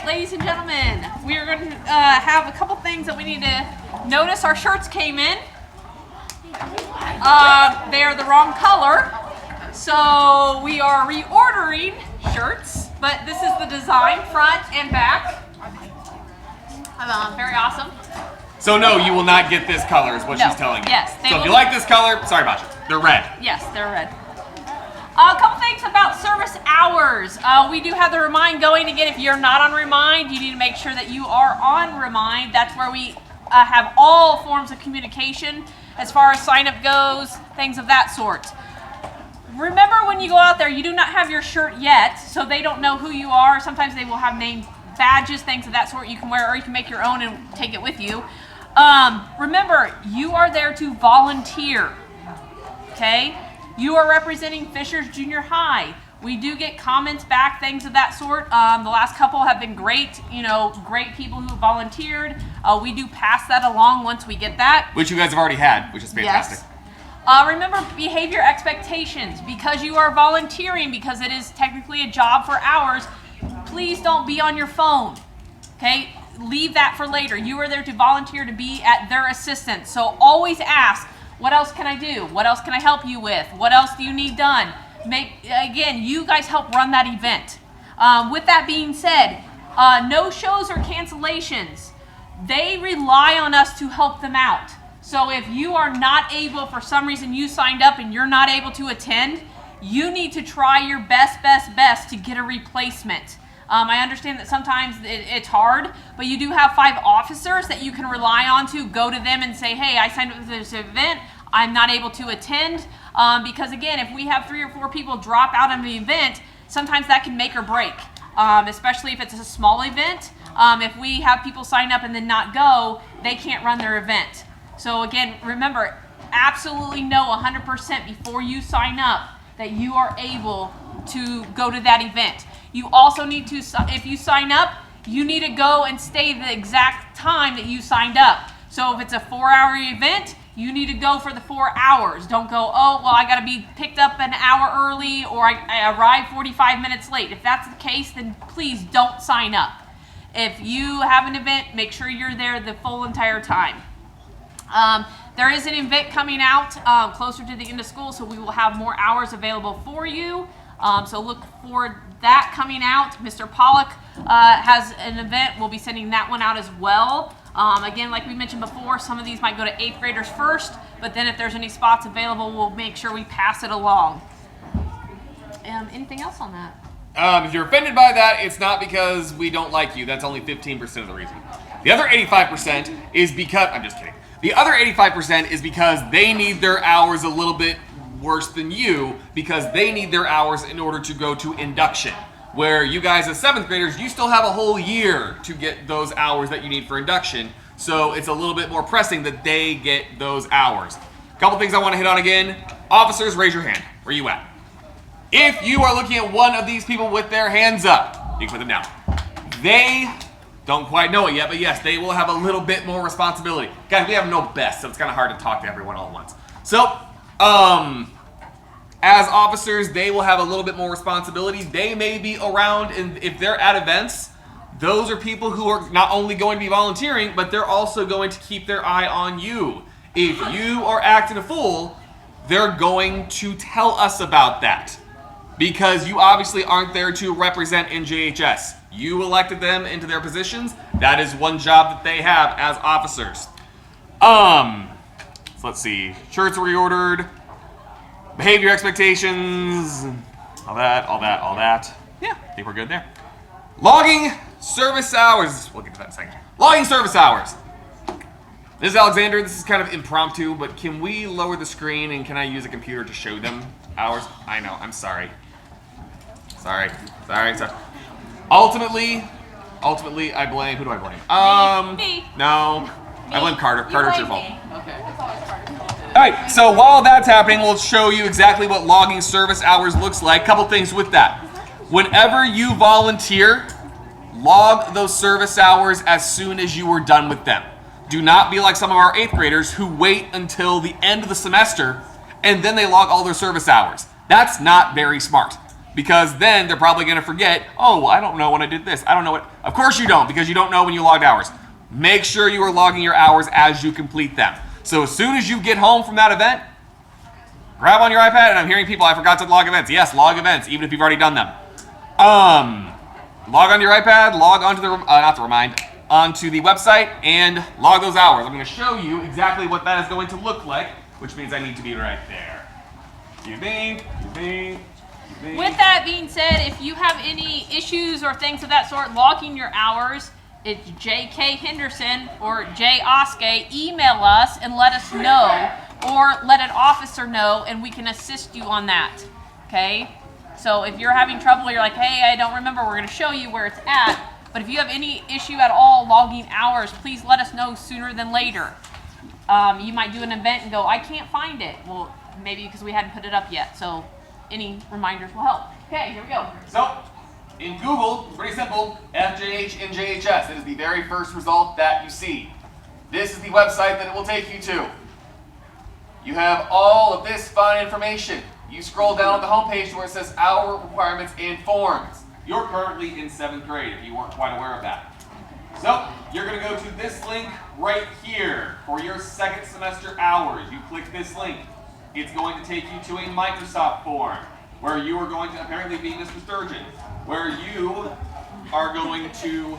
right, ladies and gentlemen, we are going to have a couple things that we need to notice. Our shirts came in. They are the wrong color, so we are reordering shirts, but this is the design, front and back. Very awesome. So no, you will not get this color is what she's telling you. Yes. So if you like this color, sorry about you. They're red. Yes, they're red. A couple things about service hours. We do have the Remind going. Again, if you're not on Remind, you need to make sure that you are on Remind. That's where we have all forms of communication as far as sign up goes, things of that sort. Remember, when you go out there, you do not have your shirt yet, so they don't know who you are. Sometimes they will have name badges, things of that sort you can wear, or you can make your own and take it with you. Remember, you are there to volunteer, okay? You are representing Fishers Junior High. We do get comments back, things of that sort. The last couple have been great, great people who volunteered. We do pass that along once we get that. Which you guys have already had, which is fantastic. Yes. Remember, behavior expectations. Because you are volunteering, because it is technically a job for hours, please don't be on your phone, okay? Leave that for later. You are there to volunteer to be at their assistance. So always ask, what else can I do? What else can I help you with? What else do you need done? Again, you guys help run that event. With that being said, no shows or cancellations. They rely on us to help them out. So if you are not able, for some reason you signed up and you're not able to attend, you need to try your best to get a replacement. I understand that sometimes it's hard, but you do have 5 officers that you can rely on to go to them and say, hey, I signed up for this event, I'm not able to attend. Because again, if we have 3 or 4 people drop out of the event, sometimes that can make or break, especially if it's a small event. If we have people sign up and then not go, they can't run their event. So again, remember, absolutely know 100% before you sign up that you are able to go to that event. You also need to, if you sign up, you need to go and stay the exact time that you signed up. So if it's a 4-hour event, you need to go for the 4 hours. Don't go, oh, well, I got to be picked up an hour early, or I arrived 45 minutes late. If that's the case, then please don't sign up. If you have an event, make sure you're there the full entire time. There is an event coming out closer to the end of school, so we will have more hours available for you. So look for that coming out. Mr. Pollock has an event. We'll be sending that one out as well. Again, like we mentioned before, some of these might go to 8th graders first, but then if there's any spots available, we'll make sure we pass it along. Anything else on that? If you're offended by that, it's not because we don't like you. That's only 15% of the reason. The other 85% is because, I'm just kidding. The other 85% is because they need their hours a little bit worse than you, because they need their hours in order to go to induction. Where you guys as 7th graders, you still have a whole year to get those hours that you need for induction. So it's a little bit more pressing that they get those hours. A couple things I want to hit on again. Officers, raise your hand. Where you at? If you are looking at one of these people with their hands up, you can put them down. They don't quite know it yet, but yes, they will have a little bit more responsibility. Guys, we have no best, so it's kind of hard to talk to everyone all at once. So, as officers, they will have a little bit more responsibility. They may be around, and if they're at events, those are people who are not only going to be volunteering, but they're also going to keep their eye on you. If you are acting a fool, they're going to tell us about that. Because you obviously aren't there to represent Njhs. You elected them into their positions. That is one job that they have as officers. So let's see. Shirts were reordered. Behavior expectations. All that. Yeah, I think we're good there. Logging service hours. We'll get to that in a second. Logging service hours. This is Alexander. This is kind of impromptu, but can we lower the screen and can I use a computer to show them hours? I know, I'm sorry. Sorry. Ultimately, I blame, who do I blame? Me. No, Me. I blame Carter. Carter, it's your fault. Okay. Alright, so while that's happening, we'll show you exactly what logging service hours looks like. Couple things with that. Whenever you volunteer, log those service hours as soon as you are done with them. Do not be like some of our 8th graders who wait until the end of the semester and then they log all their service hours. That's not very smart. because then they're probably going to forget, oh, well, I don't know when I did this. I don't know what. Of course you don't, because you don't know when you logged hours. Make sure you are logging your hours as you complete them. So as soon as you get home from that event, grab on your iPad, and I'm hearing people, I forgot to log events. Yes, log events, even if you've already done them. Log onto your iPad, log onto the, onto the website, and log those hours. I'm going to show you exactly what that is going to look like, which means I need to be right there. You think. With that being said, if you have any issues or things of that sort, logging your hours, it's J.K. Henderson or J. Oskay. Email us and let us know, or let an officer know, and we can assist you on that. Okay? So if you're having trouble, you're like, hey, I don't remember, we're going to show you where it's at. But if you have any issue at all logging hours, please let us know sooner than later. You might do an event and go, I can't find it. Well, maybe because we hadn't put it up yet. So any reminders will help. Okay, here we go. So, in Google, it's pretty simple, FJH Njhs. It is the very first result that you see. This is the website that it will take you to. You have all of this fun information. You scroll down the homepage to where it says hour requirements and forms. You're currently in 7th grade if you weren't quite aware of that. So, you're going to go to this link right here for your 2nd semester hours. You click this link. It's going to take you to a Microsoft form where you are going to apparently be Mr. Sturgeon, where you are going to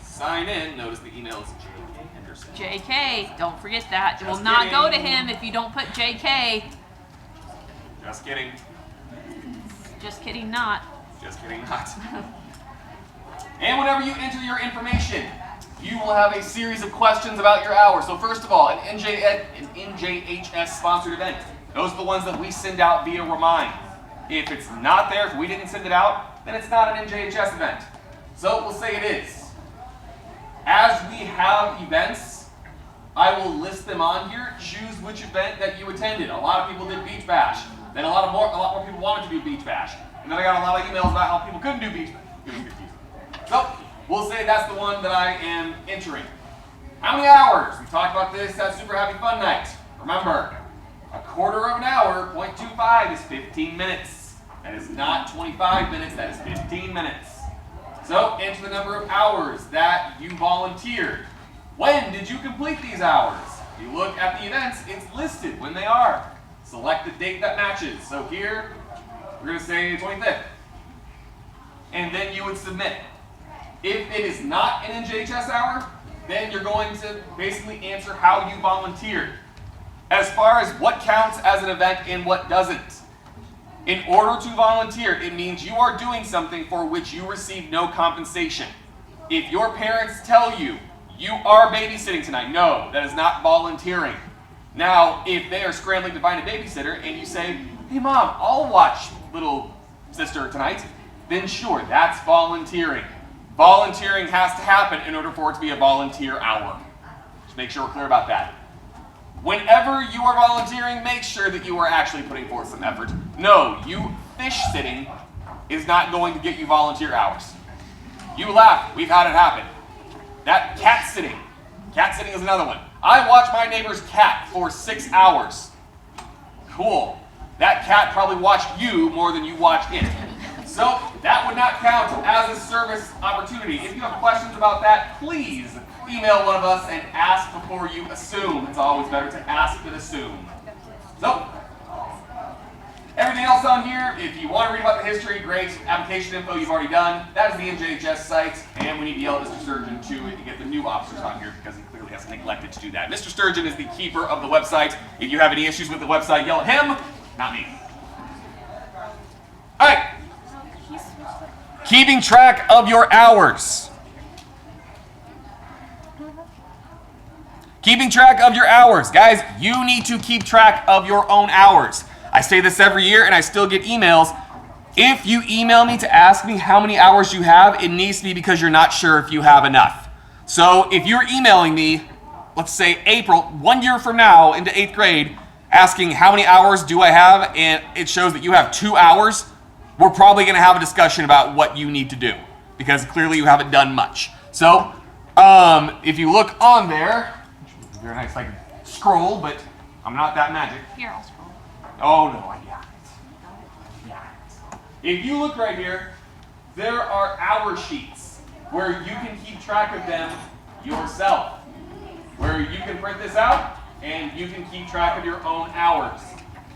sign in. Notice the email is J.K. Henderson. J.K., don't forget that. It will not go to him if you don't put J.K. Just kidding. Just kidding, not. Just kidding, not. And whenever you enter your information, you will have a series of questions about your hours. So first of all, an NJHS sponsored event. Those are the ones that we send out via Remind. If it's not there, if we didn't send it out, then it's not an NJHS event. So we'll say it is. As we have events, I will list them on here. Choose which event that you attended. A lot of people did Beach Bash. Then a lot more people wanted to do Beach Bash. And then I got a lot of emails about how people couldn't do Beach Bash. So we'll say that's the one that I am entering. How many hours? We talked about this at Super Happy Fun Night. Remember, a quarter of an hour, 0.25 is 15 minutes. That is not 25 minutes, that is 15 minutes. So enter the number of hours that you volunteered. When did you complete these hours? If you look at the events, it's listed when they are. Select the date that matches. So here, we're going to say 25th. And then you would submit. If it is not an NJHS hour, then you're going to basically answer how you volunteered. As far as what counts as an event and what doesn't. In order to volunteer, it means you are doing something for which you receive no compensation. If your parents tell you, you are babysitting tonight, no, that is not volunteering. Now, if they are scrambling to find a babysitter and you say, hey mom, I'll watch little sister tonight, then sure, that's volunteering. Volunteering has to happen in order for it to be a volunteer hour. Just make sure we're clear about that. Whenever you are volunteering, make sure that you are actually putting forth some effort. No, you fish sitting is not going to get you volunteer hours. You laugh, we've had it happen. That cat sitting is another one. I watched my neighbor's cat for 6 hours. Cool. That cat probably watched you more than you watched it. So that would not count as a service opportunity. If you have questions about that, please email one of us and ask before you assume. It's always better to ask than assume. So, everything else on here, if you want to read about the history, great. Application info you've already done. That is the NJHS site, and we need to yell at Mr. Sturgeon to get the new officers on here because he clearly has neglected to do that. Mr. Sturgeon is the keeper of the website. If you have any issues with the website, yell at him, not me. All right. Keeping track of your hours. Keeping track of your hours. Guys, you need to keep track of your own hours. I say this every year and I still get emails. If you email me to ask me how many hours you have, it needs to be because you're not sure if you have enough. So if you're emailing me, let's say April, 1 year from now into 8th grade, asking how many hours do I have, and it shows that you have 2 hours, we're probably going to have a discussion about what you need to do because clearly you haven't done much. So if you look on there, very nice, like scroll, but I'm not that magic. Here, I'll scroll. Oh no, I got it. If you look right here, there are hour sheets where you can keep track of them yourself. Where you can print this out and you can keep track of your own hours.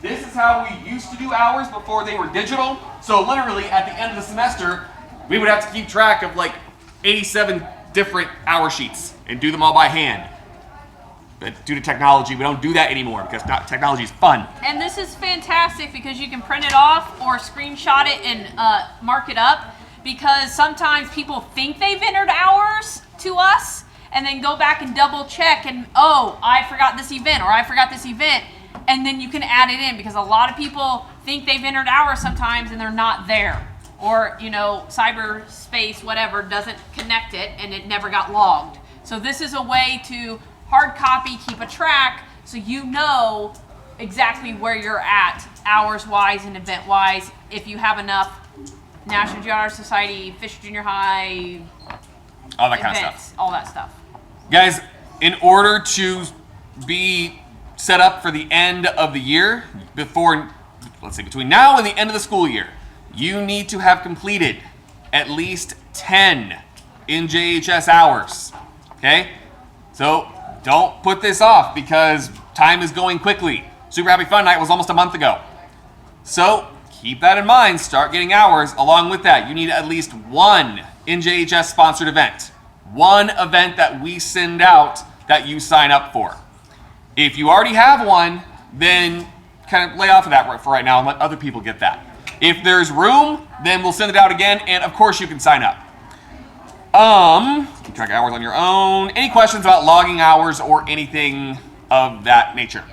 This is how we used to do hours before they were digital. So literally at the end of the semester, we would have to keep track of like 87 different hour sheets and do them all by hand. But due to technology, we don't do that anymore because technology is fun. And this is fantastic because you can print it off or screenshot it and mark it up, because sometimes people think they've entered hours to us and then go back and double check and, oh, I forgot this event or I forgot this event. And then you can add it in, because a lot of people think they've entered hours sometimes and they're not there. Or, you know, cyberspace, whatever, doesn't connect it and it never got logged. So this is a way to hard copy, keep a track, so you know exactly where you're at, hours-wise and event-wise, if you have enough National Geographic Society, Fisher Junior High, all that events, kind of stuff. all that stuff. Guys, in order to be set up for the end of the year, between now and the end of the school year, you need to have completed at least 10 Njhs hours, okay? So don't put this off because time is going quickly. Super Happy Fun Night was almost a month ago. So keep that in mind, start getting hours. Along with that, you need at least one Njhs sponsored event. One event that we send out that you sign up for. If you already have one, then kind of lay off of that for right now and let other people get that. If there's room, then we'll send it out again, and of course you can sign up. Keep track of hours on your own. Any questions about logging hours or anything of that nature?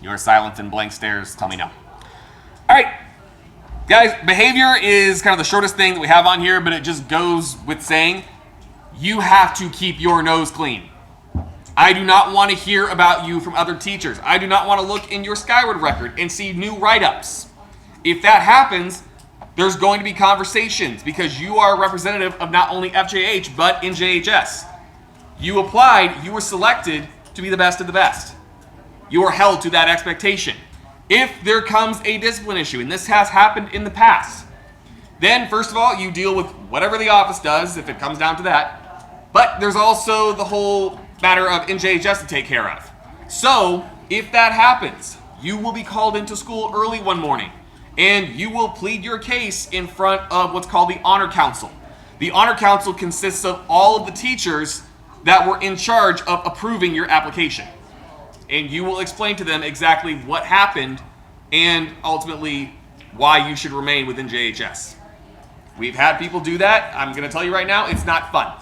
Your silence and blank stares tell me no. All right, guys, behavior is kind of the shortest thing that we have on here, but it just goes with saying you have to keep your nose clean. I do not want to hear about you from other teachers. I do not want to look in your Skyward record and see new write-ups. If that happens, there's going to be conversations because you are a representative of not only FJH, but Njhs. You applied, you were selected to be the best of the best. You are held to that expectation. If there comes a discipline issue, and this has happened in the past, then first of all, you deal with whatever the office does, if it comes down to that. But there's also the whole matter of Njhs to take care of. So, if that happens, you will be called into school early one morning, and you will plead your case in front of what's called the Honor Council. The Honor Council consists of all of the teachers that were in charge of approving your application. And you will explain to them exactly what happened and ultimately why you should remain within Njhs. We've had people do that. I'm going to tell you right now, it's not fun.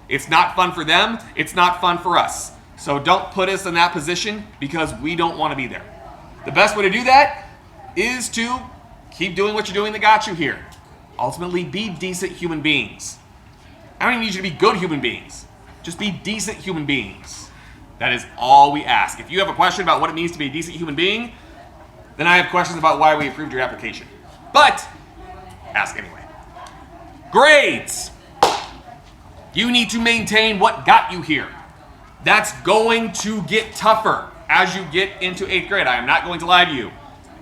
It's not fun for them. It's not fun for us. So don't put us in that position because we don't want to be there. The best way to do that is to keep doing what you're doing that got you here. Ultimately, be decent human beings. I don't even need you to be good human beings. Just be decent human beings. That is all we ask. If you have a question about what it means to be a decent human being, then I have questions about why we approved your application. But ask anyway. Grades. You need to maintain what got you here. That's going to get tougher as you get into 8th grade. I am not going to lie to you.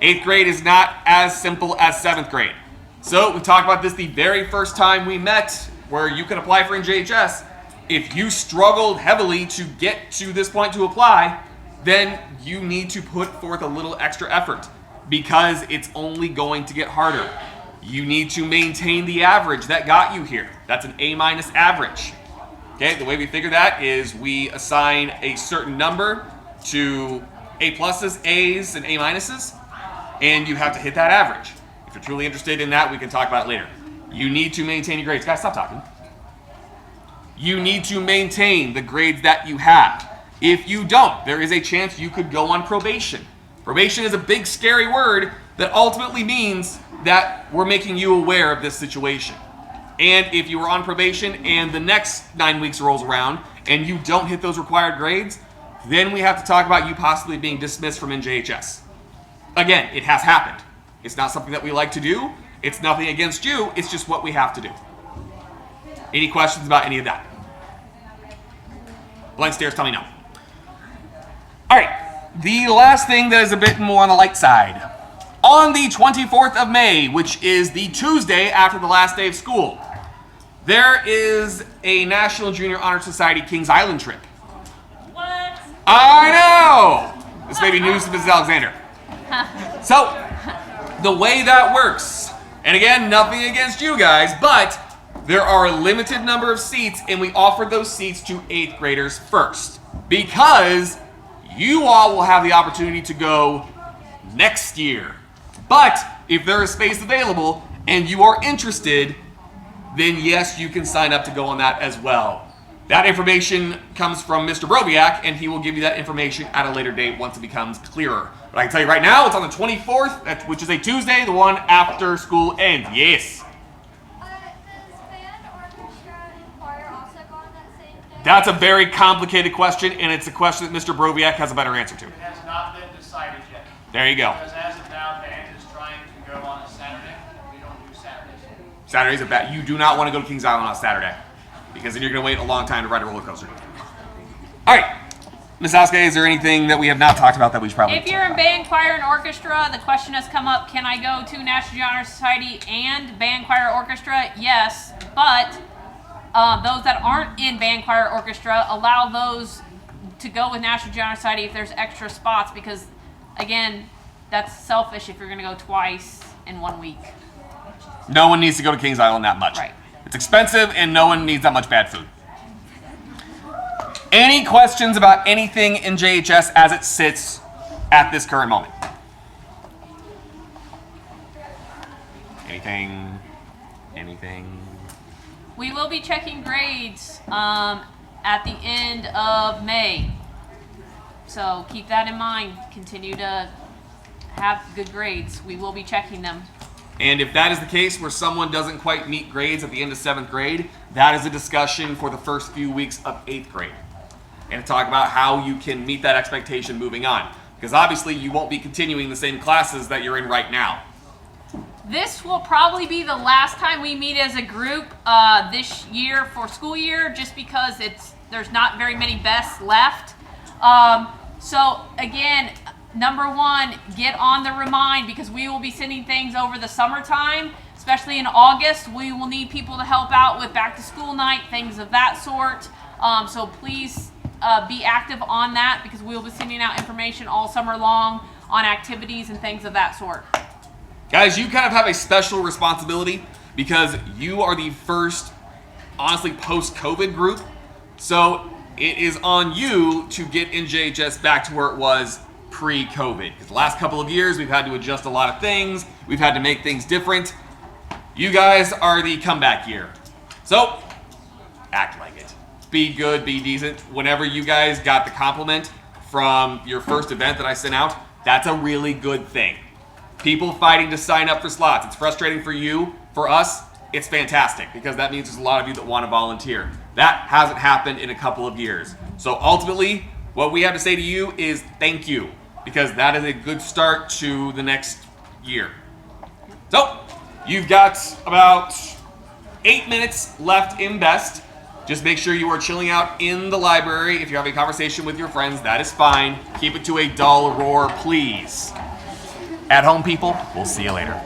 8th grade is not as simple as 7th grade. So we talked about this the very first time we met, where you can apply for Njhs. If you struggled heavily to get to this point to apply, then you need to put forth a little extra effort because it's only going to get harder. You need to maintain the average that got you here. That's an A- average. Okay, the way we figure that is we assign a certain number to A+, A's, and A-, and you have to hit that average. If you're truly interested in that, we can talk about it later. You need to maintain your grades. Guys, stop talking. You need to maintain the grades that you have. If you don't, there is a chance you could go on probation. Probation is a big, scary word that ultimately means that we're making you aware of this situation. And if you were on probation and the next 9 weeks rolls around and you don't hit those required grades, then we have to talk about you possibly being dismissed from Njhs. Again, it has happened. It's not something that we like to do. It's nothing against you. It's just what we have to do. Any questions about any of that? Blank stares tell me no. All right. The last thing that is a bit more on the light side. On the 24th of May, which is the Tuesday after the last day of school, there is a National Junior Honor Society Kings Island trip. What? I know! This may be news to Mrs. Alexander. So, the way that works, and again, nothing against you guys, but there are a limited number of seats, and we offer those seats to 8th graders first, because you all will have the opportunity to go next year. But if there is space available and you are interested, then yes, you can sign up to go on that as well. That information comes from Mr. Brovicast, and he will give you that information at a later date once it becomes clearer. But I can tell you right now, it's on the 24th, which is a Tuesday, the one after school ends. Yes. Does band, orchestra, and choir also go on that same day? That's a very complicated question, and it's a question that Mr. Brovicast has a better answer to. It has not been decided yet. There you go. Because as of now, band is trying to go on a Saturday. We don't do Saturdays. Saturdays are bad. You do not want to go to Kings Island on Saturday, because then you're going to wait a long time to ride a roller coaster. All right. Ms. Sasuke, is there anything that we have not talked about that we should probably If you're in band, choir, and orchestra, the question has come up, can I go to National Junior Honor Society and band, choir, orchestra? Yes, but those that aren't in band, choir, orchestra, allow those to go with National Junior Honor Society if there's extra spots, because, again, that's selfish if you're going to go twice in 1 week. No one needs to go to Kings Island that much. Right. It's expensive, and no one needs that much bad food. Any questions about anything in JHS as it sits at this current moment? Anything? Anything? We will be checking grades at the end of May. So keep that in mind. Continue to have good grades. We will be checking them. And if that is the case where someone doesn't quite meet grades at the end of 7th grade, that is a discussion for the first few weeks of 8th grade. And to talk about how you can meet that expectation moving on. Because obviously you won't be continuing the same classes that you're in right now. This will probably be the last time we meet as a group this year for school year, just because there's not very many bests left. So again, number one, get on the remind, because we will be sending things over the summertime, especially in August. We will need people to help out with back to school night, things of that sort. So please be active on that, because we will be sending out information all summer long on activities and things of that sort. Guys, you kind of have a special responsibility because you are the first, honestly, post-COVID group. So it is on you to get NJHS back to where it was pre-COVID. Because the last couple of years, we've had to adjust a lot of things. We've had to make things different. You guys are the comeback year. So act like it. Be good, be decent. Whenever you guys got the compliment from your first event that I sent out, that's a really good thing. People fighting to sign up for slots. It's frustrating for you. For us, it's fantastic, because that means there's a lot of you that want to volunteer. That hasn't happened in a couple of years. So ultimately, what we have to say to you is thank you, because that is a good start to the next year. So you've got about 8 minutes left in best. Just make sure you are chilling out in the library. If you're having a conversation with your friends, that is fine. Keep it to a dull roar, please. At home, people, we'll see you later.